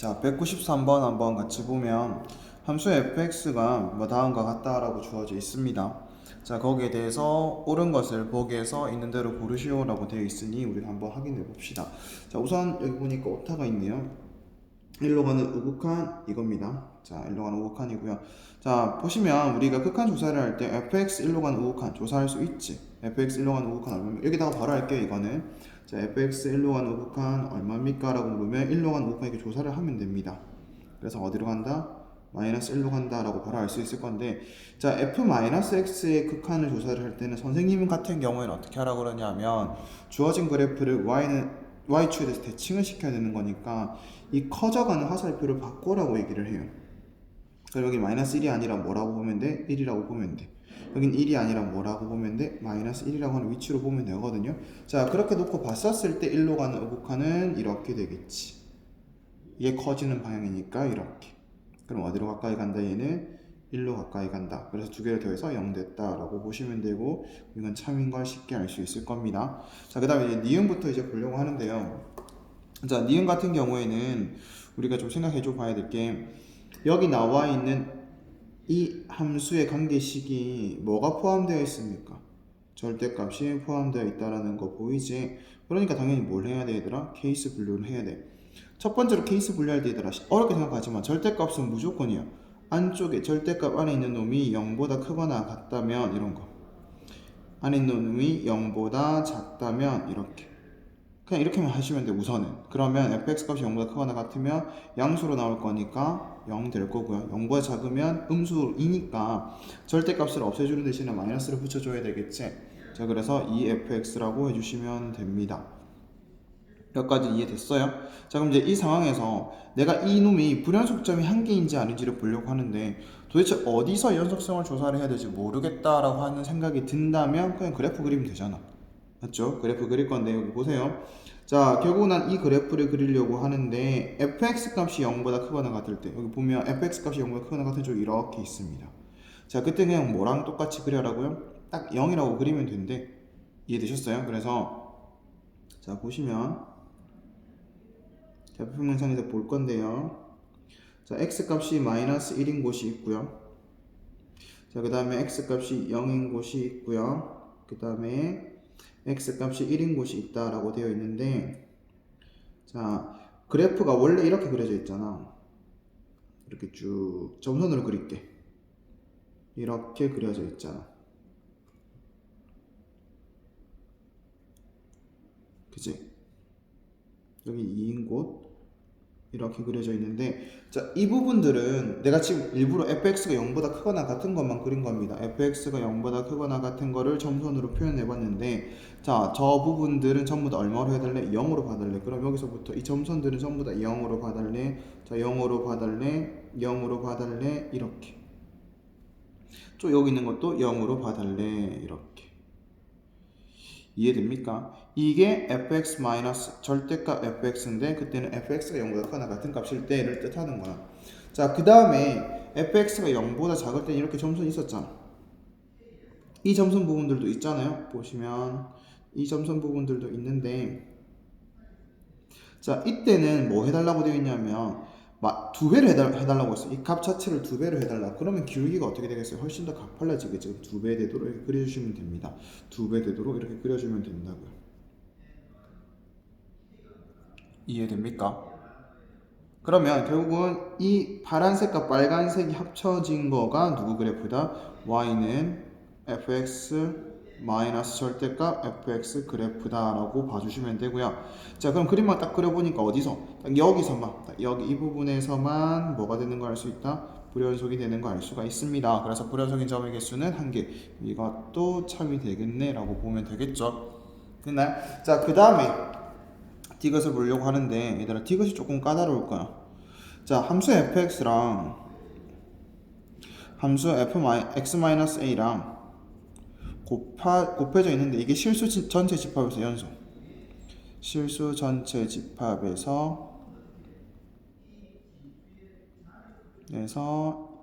자, 193번 한번 같이 보면 함수 fx가 뭐 다음과 같다라고 주어져 있습니다. 자, 거기에 대해서 옳은 것을 보기에서 있는 대로 고르시오라고 되어 있으니 우리가 한번 확인해 봅시다. 자, 우선 여기 보니까 오타가 있네요. 일로 가는 우극한 이겁니다. 자, 일로 가는 우극한이고요. 자, 보시면 우리가 극한 조사를 할 때 fx 일로 가는 우극한 조사할 수 있지. fx 일로 가는 우극한 얼마입니까? 여기다가 바로 할게요, 이거는. 자, fx 일로 가는 우극한 얼마입니까? 라고 물으면 일로 가는 우극한 이렇게 조사를 하면 됩니다. 그래서 어디로 간다? 마이너스 1로 간다 라고 바로 알 수 있을 건데, 자, f-x의 극한을 조사를 할 때는 선생님 같은 경우에는 어떻게 하라고 그러냐면 주어진 그래프를 y축에 대해서 대칭을 시켜야 되는 거니까 이 커져가는 화살표를 바꾸라고 얘기를 해요. 그럼 여기 마이너스 1이 아니라 뭐라고 보면 돼? 1이라고 보면 돼. 여긴 1이 아니라 뭐라고 보면 돼? 마이너스 1이라고 하는 위치로 보면 되거든요. 자, 그렇게 놓고 봤었을 때 1로 가는 우극한은 이렇게 되겠지. 얘 커지는 방향이니까 이렇게. 그럼 어디로 가까이 간다? 얘는 1로 가까이 간다. 그래서 두 개를 더해서 0 됐다라고 보시면 되고, 이건 참인 걸 쉽게 알 수 있을 겁니다. 자, 그 다음에 이제 니은부터 이제 보려고 하는데요. 자, 니은 같은 경우에는 우리가 좀 생각해 줘 봐야 될 게, 여기 나와 있는 이 함수의 관계식이 뭐가 포함되어 있습니까? 절대값이 포함되어 있다라는 거 보이지? 그러니까 당연히 뭘 해야 돼, 얘들아? 케이스 분류를 해야 돼. 첫 번째로 케이스 분류할 때, 얘들아, 어렵게 생각하지만 절대값은 무조건이야. 안쪽에 절대값 안에 있는 놈이 0보다 크거나 같다면 이런 거, 안에 있는 놈이 0보다 작다면 이렇게, 그냥 이렇게만 하시면 돼. 우선은 그러면 fx값이 0보다 크거나 같으면 양수로 나올 거니까 0 될 거고요. 0보다 작으면 음수이니까 절대값을 없애주는 대신에 마이너스를 붙여줘야 되겠지. 자, 그래서 2fx라고 해주시면 됩니다. 여기까지 이해됐어요? 자, 그럼 이제 이 상황에서 내가 이 놈이 불연속점이 한 개인지 아닌지를 보려고 하는데, 도대체 어디서 연속성을 조사를 해야 될지 모르겠다라고 하는 생각이 든다면 그냥 그래프 그리면 되잖아. 맞죠? 그래프 그릴 건데 여기 보세요. 자, 결국 난 이 그래프를 그리려고 하는데 fx 값이 0보다 크거나 같을 때, 여기 보면 fx 값이 0보다 크거나 같은 쪽이 이렇게 있습니다. 자, 그때 그냥 뭐랑 똑같이 그려라고요? 딱 0이라고 그리면 된대. 이해되셨어요? 그래서 자, 보시면 좌표평면상에서 볼 건데요. 자, x 값이 마이너스 1인 곳이 있고요. 자, 그 다음에 x 값이 0인 곳이 있고요. 그 다음에 x 값이 1인 곳이 있다라고 되어 있는데, 자, 그래프가 원래 이렇게 그려져 있잖아. 이렇게 쭉 점선으로 그릴게. 이렇게 그려져 있잖아. 그치? 여기 2인 곳 이렇게 그려져 있는데, 자, 이 부분들은 내가 지금 일부러 fx가 0보다 크거나 같은 것만 그린 겁니다. fx가 0보다 크거나 같은 거를 점선으로 표현해 봤는데, 자, 저 부분들은 전부 다 얼마로 해달래? 0으로 봐달래. 그럼 여기서부터 이 점선들은 전부 다 0으로 봐달래. 자, 0으로 봐달래. 0으로 봐달래. 이렇게. 또 여기 있는 것도 0으로 봐달래. 이렇게. 이해됩니까? 이게 fx 마이너스 절대값 fx인데, 그때는 fx가 0보다 크거나 같은 값일 때를 뜻하는 거야. 자, 그 다음에 fx가 0보다 작을 때 이렇게 점선이 있었잖아. 이 점선 부분들도 있잖아요. 보시면 이 점선 부분들도 있는데, 자, 이때는 뭐 해달라고 되어 있냐면 두 배를 해달라고 했어. 이 값 자체를 두 배로 해달라. 그러면 기울기가 어떻게 되겠어요? 훨씬 더 가팔라지겠죠. 두 배 되도록 이렇게 그려주시면 됩니다. 두 배 되도록 이렇게 그려주면 된다고요. 이해됩니까? 그러면 결국은 이 파란색과 빨간색이 합쳐진 거가 누구 그래프다? y는 fx 마이너스 절대값 fx 그래프다 라고 봐주시면 되고요. 자, 그럼 그림만 딱 그려보니까 어디서? 딱 여기서만, 여기 이 부분에서만 뭐가 되는 거 알 수 있다? 불연속이 되는 거 알 수가 있습니다. 그래서 불연속인 점의 개수는 1개. 이것도 참이 되겠네 라고 보면 되겠죠. 됐나요? 자, 그 다음에 디귿을 보려고 하는데, 얘들아, 디귿이 조금 까다로울 거야. 자, 함수 fx랑 함수 x-a랑 곱해져 있는데, 이게 실수 전체 집합에서 연속, 실수 전체 집합에서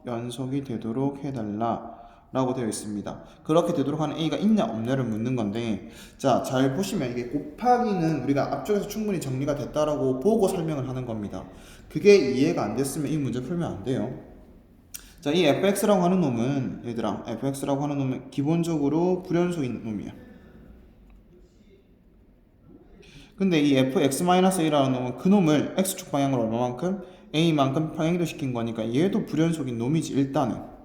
연속이 되도록 해달라 라고 되어 있습니다. 그렇게 되도록 하는 a가 있냐 없냐를 묻는 건데, 자, 잘 보시면 이게 곱하기는 우리가 앞쪽에서 충분히 정리가 됐다라고 보고 설명을 하는 겁니다. 그게 이해가 안 됐으면 이 문제 풀면 안 돼요. 자, 이 fx라고 하는 놈은, 얘들아, fx라고 하는 놈은 기본적으로 불연속인 놈이야. 근데 이 fx-a라는 놈은 그 놈을 x축 방향으로 얼마만큼? a만큼 평행이동 시킨 거니까 얘도 불연속인 놈이지, 일단은.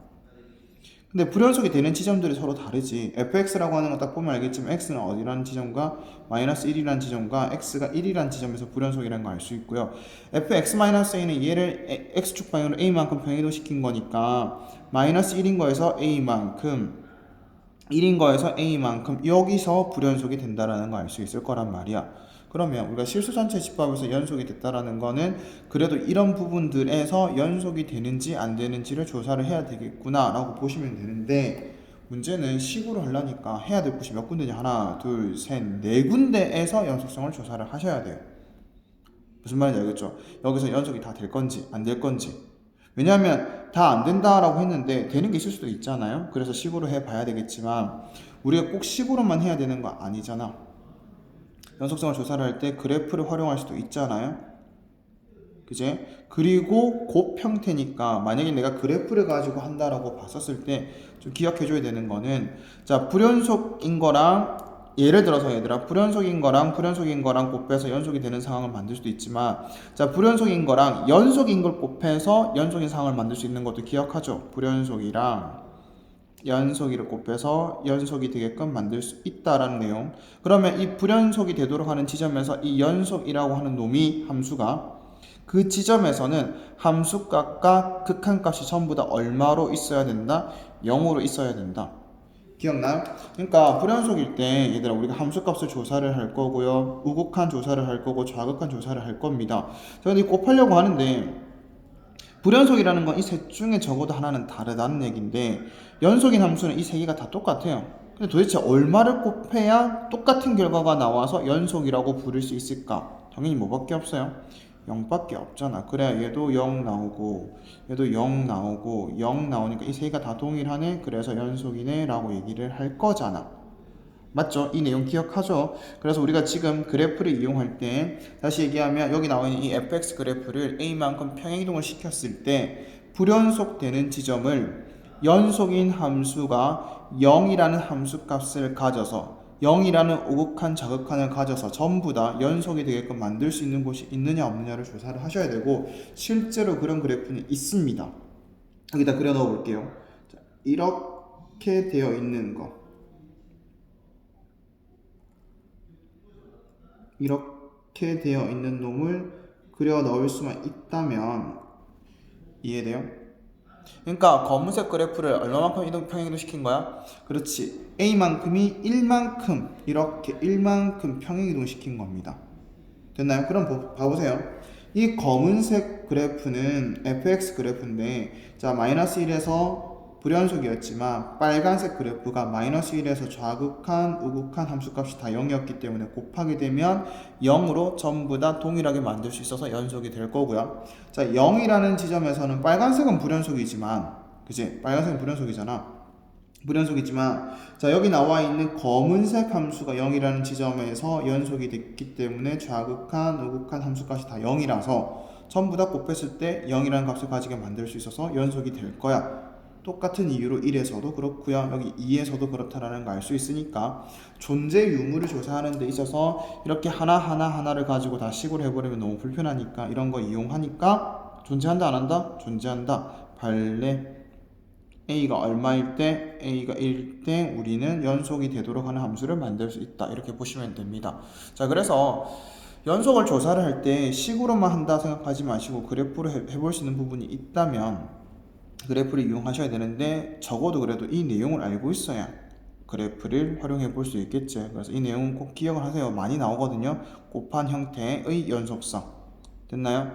근데 불연속이 되는 지점들이 서로 다르지. fx라고 하는 거 딱 보면 알겠지만 x는 어디라는 지점과 마이너스 1이라는 지점과 x가 1이라는 지점에서 불연속이라는 거 알 수 있고요. fx-a는 얘를 x축 방향으로 a만큼 평행이동 시킨 거니까 마이너스 1인 거에서 a만큼 1인 거에서 a만큼 여기서 불연속이 된다라는 거 알 수 있을 거란 말이야. 그러면 우리가 실수 전체 집합에서 연속이 됐다라는 거는 그래도 이런 부분들에서 연속이 되는지 안 되는지를 조사를 해야 되겠구나 라고 보시면 되는데, 문제는 식으로 하려니까 해야 될 곳이 몇 군데냐? 하나, 둘, 셋, 네 군데에서 연속성을 조사를 하셔야 돼요. 무슨 말인지 알겠죠? 여기서 연속이 다 될 건지 안 될 건지. 왜냐하면 다 안 된다라고 했는데 되는 게 있을 수도 있잖아요. 그래서 식으로 해봐야 되겠지만 우리가 꼭 식으로만 해야 되는 거 아니잖아. 연속성을 조사를 할 때 그래프를 활용할 수도 있잖아요. 그제? 그리고 곱 형태니까 만약에 내가 그래프를 가지고 한다라고 봤었을 때 좀 기억해줘야 되는 거는, 자, 불연속인 거랑, 예를 들어서 얘들아, 불연속인 거랑 곱해서 연속이 되는 상황을 만들 수도 있지만, 자, 불연속인 거랑 연속인 걸 곱해서 연속인 상황을 만들 수 있는 것도 기억하죠. 불연속이랑 연속이를 곱해서 연속이 되게끔 만들 수 있다라는 내용. 그러면 이 불연속이 되도록 하는 지점에서 이 연속이라고 하는 놈이, 함수가 그 지점에서는 함수값과 극한값이 전부 다 얼마로 있어야 된다? 0으로 있어야 된다. 기억나요? 그러니까 불연속일 때 얘들아, 우리가 함수값을 조사를 할 거고요, 우극한 조사를 할 거고 좌극한 조사를 할 겁니다. 자, 근데 곱하려고 하는데 불연속이라는 건 이 셋 중에 적어도 하나는 다르다는 얘기인데, 연속인 함수는 이 세 개가 다 똑같아요. 근데 도대체 얼마를 곱해야 똑같은 결과가 나와서 연속이라고 부를 수 있을까? 당연히 뭐밖에 없어요? 0밖에 없잖아. 그래야 얘도 0 나오고 얘도 0 나오고 0 나오니까 이 세 개가 다 동일하네, 그래서 연속이네 라고 얘기를 할 거잖아. 맞죠? 이 내용 기억하죠? 그래서 우리가 지금 그래프를 이용할 때, 다시 얘기하면 여기 나와 있는 이 fx 그래프를 a만큼 평행이동을 시켰을 때 불연속 되는 지점을 연속인 함수가 0이라는 함수값을 가져서 0이라는 오극한 자극한을 가져서 전부 다 연속이 되게끔 만들 수 있는 곳이 있느냐 없느냐를 조사를 하셔야 되고, 실제로 그런 그래프는 있습니다. 여기다 그려 넣어 볼게요. 자, 이렇게 되어 있는 거, 이렇게 되어 있는 놈을 그려 넣을 수만 있다면 이해돼요? 그러니까 검은색 그래프를 얼마만큼 평행이동 시킨 거야? 그렇지, A만큼이 1만큼, 이렇게 1만큼 평행이동 시킨 겁니다. 됐나요? 그럼 봐보세요. 이 검은색 그래프는 fx 그래프인데, 자, 마이너스 1에서 불연속이었지만 빨간색 그래프가 마이너스 1에서 좌극한, 우극한 함수값이 다 0이었기 때문에 곱하게 되면 0으로 전부 다 동일하게 만들 수 있어서 연속이 될 거고요. 자, 0이라는 지점에서는 빨간색은 불연속이지만, 그치? 빨간색은 불연속이지만, 자, 여기 나와 있는 검은색 함수가 0이라는 지점에서 연속이 됐기 때문에 좌극한, 우극한 함수값이 다 0이라서 전부 다 곱했을 때 0이라는 값을 가지게 만들 수 있어서 연속이 될 거야. 똑같은 이유로 1에서도 그렇고요, 여기 2에서도 그렇다라는 거 알 수 있으니까 존재 유무를 조사하는 데 있어서 이렇게 하나를 가지고 다 식으로 해버리면 너무 불편하니까 이런 거 이용하니까, 존재한다 안 한다? 존재한다. 발레 a가 얼마일 때, a가 1일 때 우리는 연속이 되도록 하는 함수를 만들 수 있다, 이렇게 보시면 됩니다. 자, 그래서 연속을 조사를 할 때 식으로만 한다 생각하지 마시고 그래프로 해볼 수 있는 부분이 있다면 그래프를 이용하셔야 되는데, 적어도 그래도 이 내용을 알고 있어야 그래프를 활용해 볼 수 있겠죠. 그래서 이 내용은 꼭 기억을 하세요. 많이 나오거든요. 곱한 형태의 연속성. 됐나요?